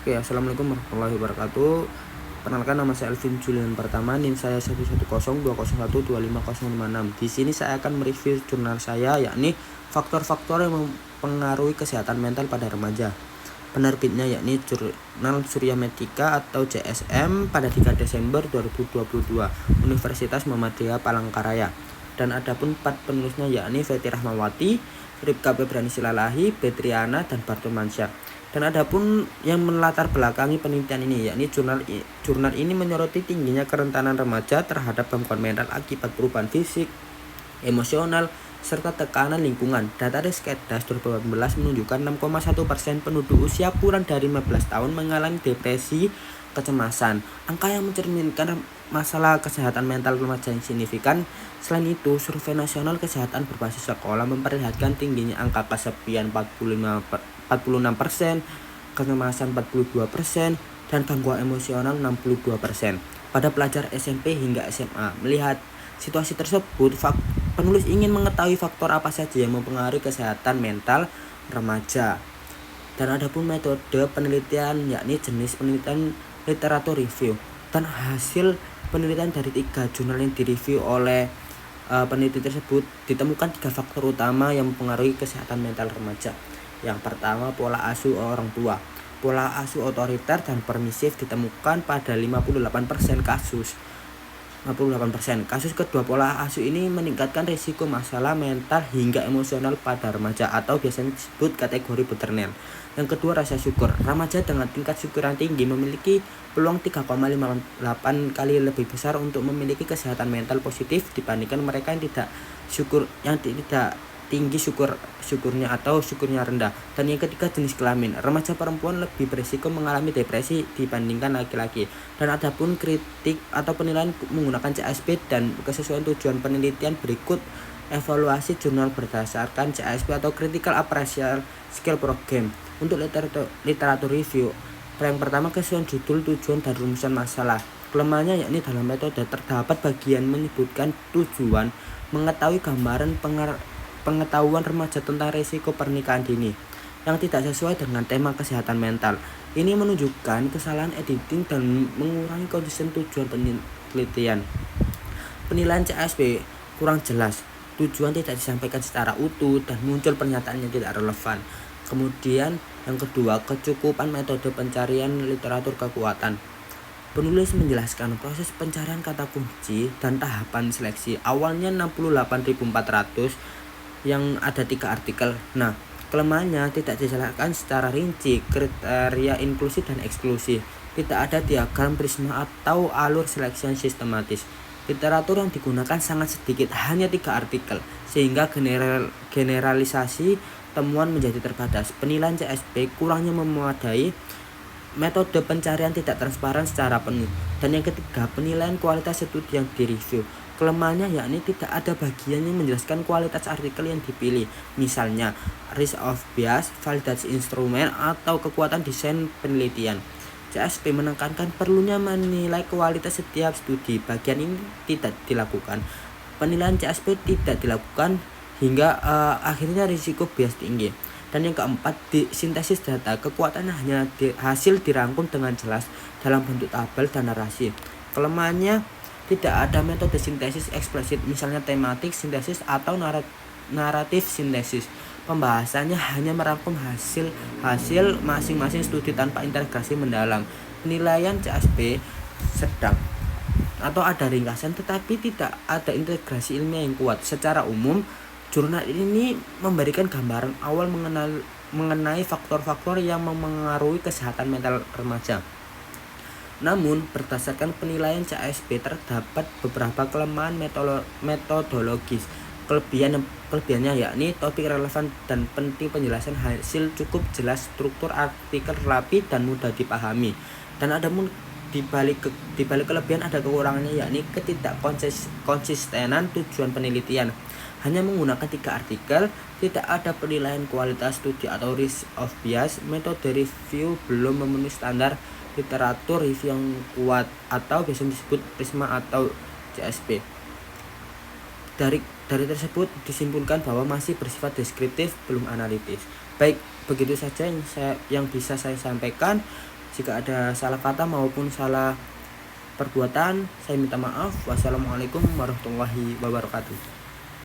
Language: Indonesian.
Oke, assalamualaikum warahmatullahi wabarakatuh. Perkenalkan, nama saya Elvin Julian Pertama, NIM saya 11020125056. Di sini saya akan mereview jurnal saya, yakni faktor-faktor yang mempengaruhi kesehatan mental pada remaja. Penerbitnya yakni Jurnal Surya Medika atau JSM pada 3 Desember 2022, Universitas Muhammadiyah Palangkaraya. Dan adapun 4 penulisnya yakni Feti Rahmawati, Ripka Febriani Silalahi, Betriana, dan Bartumansyah. Dan adapun yang melatar belakangi penelitian ini yakni jurnal ini menyoroti tingginya kerentanan remaja terhadap gangguan mental akibat perubahan fisik, emosional, serta tekanan lingkungan. Data dari Skeddas 2018 menunjukkan 6,1% penduduk usia kurang dari 15 tahun mengalami depresi kecemasan, angka yang mencerminkan masalah kesehatan mental remaja yang signifikan. Selain itu, survei nasional kesehatan berbasis sekolah memperlihatkan tingginya angka kesepian 46%, kecemasan 42%, dan gangguan emosional 62% pada pelajar SMP hingga SMA. Melihat situasi tersebut, penulis ingin mengetahui faktor apa saja yang mempengaruhi kesehatan mental remaja. Dan adapun metode penelitian yakni jenis penelitian literatur review, dan hasil penelitian dari 3 jurnal yang direview oleh peneliti tersebut ditemukan 3 faktor utama yang mempengaruhi kesehatan mental remaja. Yang pertama, pola asuh orang tua. Pola asuh otoriter dan permisif ditemukan pada 58% kasus. Kasus kedua, pola asuh ini meningkatkan risiko masalah mental hingga emosional pada remaja atau biasanya disebut kategori Butternail. Yang kedua, rasa syukur. Remaja dengan tingkat syukur yang tinggi memiliki peluang 3,58 kali lebih besar untuk memiliki kesehatan mental positif dibandingkan mereka yang tidak tinggi syukurnya atau syukurnya rendah. Dan yang ketiga, jenis kelamin. Remaja perempuan lebih berisiko mengalami depresi dibandingkan laki-laki. Dan adapun kritik atau penilaian menggunakan CSP dan kesesuaian tujuan penelitian berikut evaluasi jurnal berdasarkan CSP atau Critical Appraisal Skill Program. Untuk literatur review, yang pertama, kesesuaian judul, tujuan, dan rumusan masalah. Kelemahannya yakni dalam metode terdapat bagian menyebutkan tujuan mengetahui gambaran pengetahuan remaja tentang risiko pernikahan dini yang tidak sesuai dengan tema kesehatan mental. Ini menunjukkan kesalahan editing dan mengurangi konsisten tujuan penelitian. Penilaian CSP kurang jelas, tujuan tidak disampaikan secara utuh, dan muncul pernyataan yang tidak relevan. Kemudian yang kedua, kecukupan metode pencarian literatur kekuatan. Penulis menjelaskan proses pencarian kata kunci dan tahapan seleksi. Awalnya 68.400 yang ada 3 artikel. Nah, kelemahannya tidak dijelaskan secara rinci kriteria inklusif dan eksklusif. Tidak ada diagram prisma atau alur seleksi yang sistematis. Literatur yang digunakan sangat sedikit, hanya 3 artikel, sehingga generalisasi temuan menjadi terbatas. Penilaian CSP kurangnya memadai, metode pencarian tidak transparan secara penuh. Dan yang ketiga, penilaian kualitas studi yang direview. Kelemahannya yakni tidak ada bagian yang menjelaskan kualitas artikel yang dipilih, misalnya risk of bias, validasi instrumen, atau kekuatan desain penelitian. CSP menekankan perlunya menilai kualitas setiap studi. Bagian ini tidak dilakukan. Penilaian CSP tidak dilakukan hingga akhirnya risiko bias tinggi. Dan yang keempat, sintesis data. Kekuatannya hanya hasil dirangkum dengan jelas dalam bentuk tabel dan narasi. Kelemahannya tidak ada metode sintesis eksplisit, misalnya tematik sintesis atau naratif sintesis. Pembahasannya hanya merangkum hasil masing-masing studi tanpa integrasi mendalam. Penilaian CSP sedang atau ada ringkasan, tetapi tidak ada integrasi ilmiah yang kuat. Secara umum, jurnal ini memberikan gambaran awal mengenai faktor-faktor yang mempengaruhi kesehatan mental remaja. Namun, berdasarkan penilaian CSP terdapat beberapa kelemahan metodologis. Kelebihannya yakni topik relevan dan penting, penjelasan hasil cukup jelas, struktur artikel rapi dan mudah dipahami. Dan ada di balik kelebihan ada kekurangannya, yakni ketidakkonsistenan tujuan penelitian. Hanya menggunakan 3 artikel, tidak ada penilaian kualitas studi atau risk of bias. Metode review belum memenuhi standar literatur review yang kuat atau biasanya disebut prisma atau CSP. Dari tersebut disimpulkan bahwa masih bersifat deskriptif, belum analitis. Baik, begitu saja yang bisa saya sampaikan. Jika ada salah kata maupun salah perbuatan, saya minta maaf. Wassalamualaikum warahmatullahi wabarakatuh.